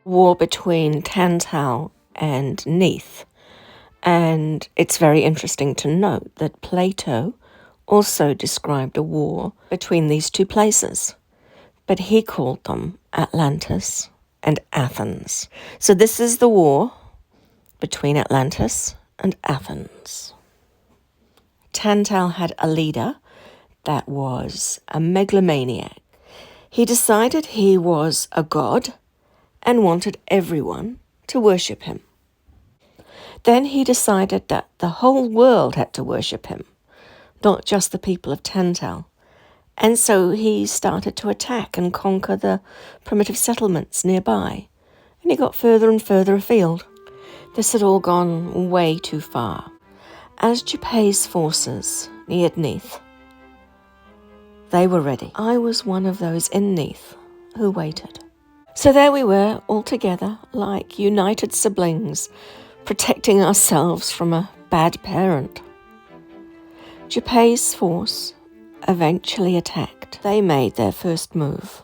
war between Tantal and Neith. And it's very interesting to note that Plato also described a war between these two places, but he called them Atlantis and Athens. So this is the war between Atlantis and Athens. Tantal had a leader that was a megalomaniac. He decided he was a god and wanted everyone to worship him. Then he decided that the whole world had to worship him, not just the people of Tantal. And so he started to attack and conquer the primitive settlements nearby. And he got further and further afield. This had all gone way too far. As Jupei's forces neared Neith, they were ready. I was one of those in Neith who waited. So there we were, all together, like united siblings, protecting ourselves from a bad parent. Jupei's force eventually attacked. They made their first move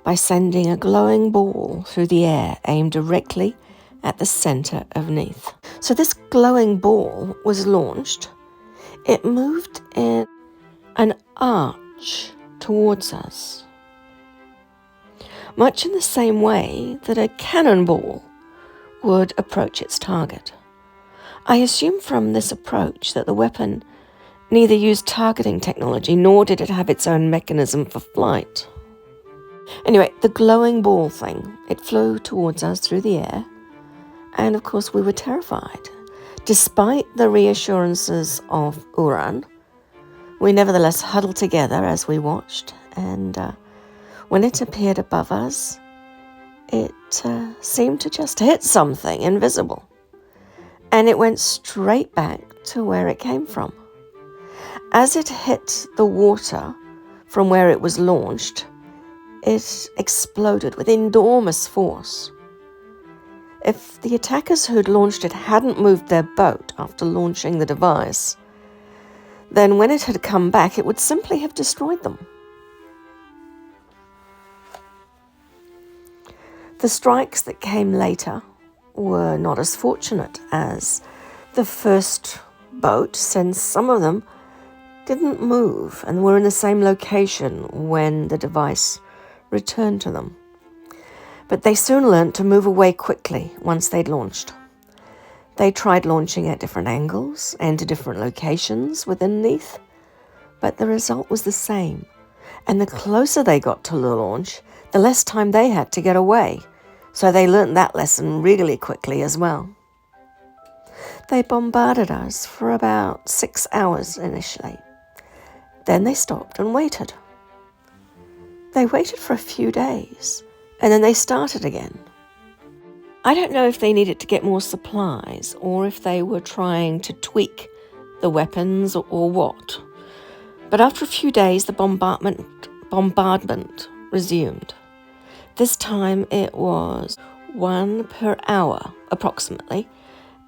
by sending a glowing ball through the air aimed directly at the center of Neith. So this glowing ball was launched. It moved in an arch towards us, much in the same way that a cannonball would approach its target. I assume from this approach that the weapon neither used targeting technology nor did it have its own mechanism for flight. Anyway, the glowing ball thing, it flew towards us through the air, and of course we were terrified. Despite the reassurances of Uran, we nevertheless huddled together as we watched, and when it appeared above us, it seemed to just hit something invisible, and it went straight back to where it came from. As it hit the water from where it was launched, it exploded with enormous force. If the attackers who'd launched it hadn't moved their boat after launching the device, then when it had come back, it would simply have destroyed them. The strikes that came later were not as fortunate as the first boat, since some of them didn't move and were in the same location when the device returned to them. But they soon learned to move away quickly once they'd launched. They tried launching at different angles and to different locations within Neith, but the result was the same. And the closer they got to the launch, the less time they had to get away. So they learned that lesson really quickly as well. They bombarded us for about 6 hours initially. Then they stopped and waited. They waited for a few days, and then they started again. I don't know if they needed to get more supplies or if they were trying to tweak the weapons or what. But after a few days, the bombardment resumed. This time it was 1 per hour, approximately,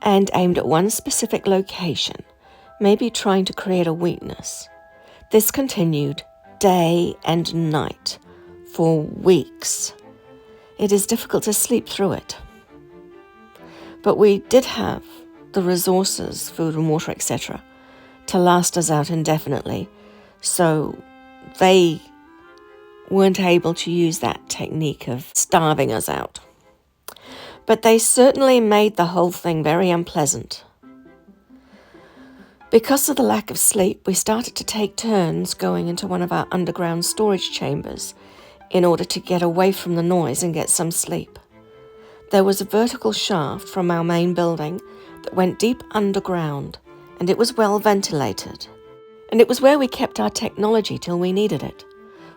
and aimed at one specific location, maybe trying to create a weakness. This continued day and night for weeks. It is difficult to sleep through it. But we did have the resources, food and water, etc., to last us out indefinitely, so they weren't able to use that technique of starving us out. But they certainly made the whole thing very unpleasant. Because of the lack of sleep, we started to take turns going into one of our underground storage chambers in order to get away from the noise and get some sleep. There was a vertical shaft from our main building that went deep underground, and it was well ventilated. And it was where we kept our technology till we needed it,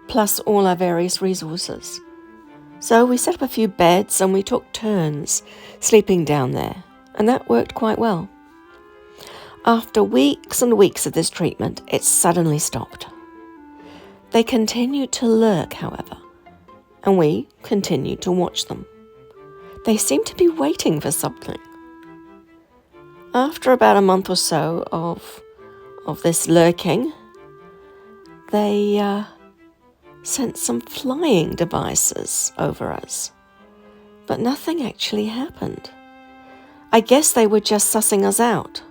plus all our various resources. So we set up a few beds and we took turns sleeping down there, and that worked quite well. After weeks and weeks of this treatment, it suddenly stopped. They continued to lurk, however, and we continued to watch them. They seemed to be waiting for something. After about a month or so of this lurking, they sent some flying devices over us. But nothing actually happened. I guess they were just sussing us out.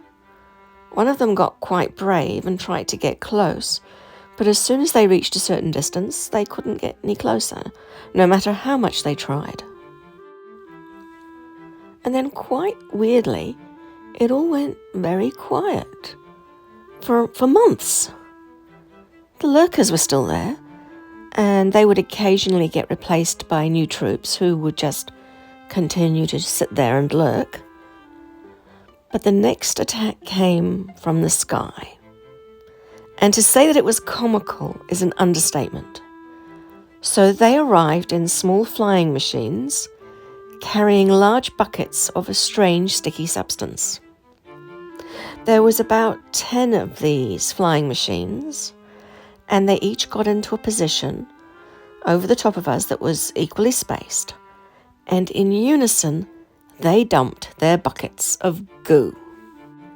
One of them got quite brave and tried to get close, but as soon as they reached a certain distance, they couldn't get any closer, no matter how much they tried. And then quite weirdly, it all went very quiet for months. The lurkers were still there, and they would occasionally get replaced by new troops who would just continue to sit there and lurk. But the next attack came from the sky. And to say that it was comical is an understatement. So they arrived in small flying machines, carrying large buckets of a strange sticky substance. There was about 10 of these flying machines, and they each got into a position over the top of us that was equally spaced. And in unison, they dumped their buckets of goo.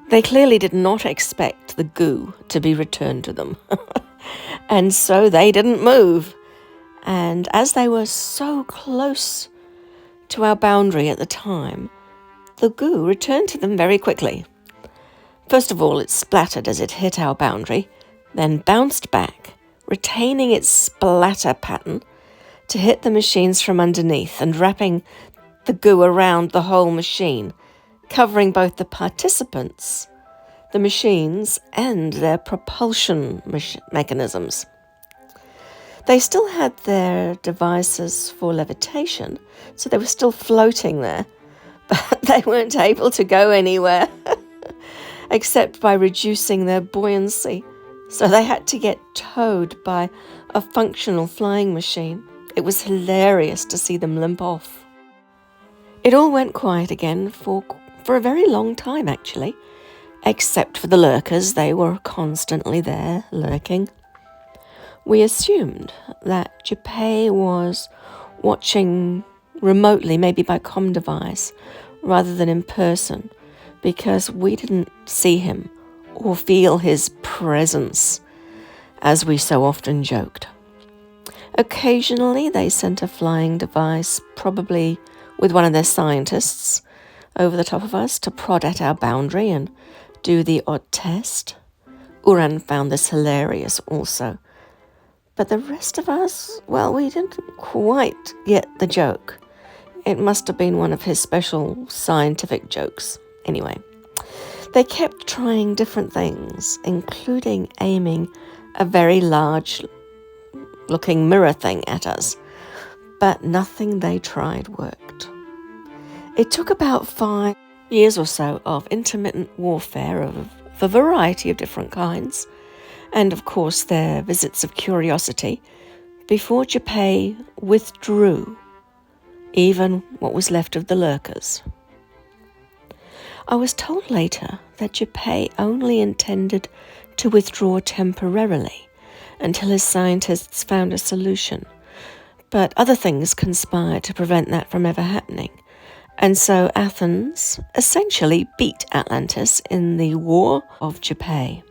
They clearly did not expect the goo to be returned to them. And so they didn't move. And as they were so close to our boundary at the time, the goo returned to them very quickly. First of all, it splattered as it hit our boundary, then bounced back, retaining its splatter pattern to hit the machines from underneath and wrapping the goo around the whole machine, covering both the participants, the machines, and their propulsion mechanisms. They still had their devices for levitation, so they were still floating there, but they weren't able to go anywhere except by reducing their buoyancy. So they had to get towed by a functional flying machine. It was hilarious to see them limp off. It all went quiet again for a very long time, actually, except for the lurkers. They were constantly there, lurking. We assumed that Junpei was watching remotely, maybe by comm device, rather than in person, because we didn't see him or feel his presence, as we so often joked. Occasionally, they sent a flying device, probably with one of their scientists, over the top of us to prod at our boundary and do the odd test. Uran found this hilarious also. But the rest of us, well, we didn't quite get the joke. It must have been one of his special scientific jokes. Anyway, they kept trying different things, including aiming a very large-looking mirror thing at us. But nothing they tried worked. It took about 5 years or so of intermittent warfare of a variety of different kinds, and of course their visits of curiosity, before Junpei withdrew even what was left of the lurkers. I was told later that Junpei only intended to withdraw temporarily until his scientists found a solution, but other things conspired to prevent that from ever happening. And so Athens essentially beat Atlantis in the War of Junpei.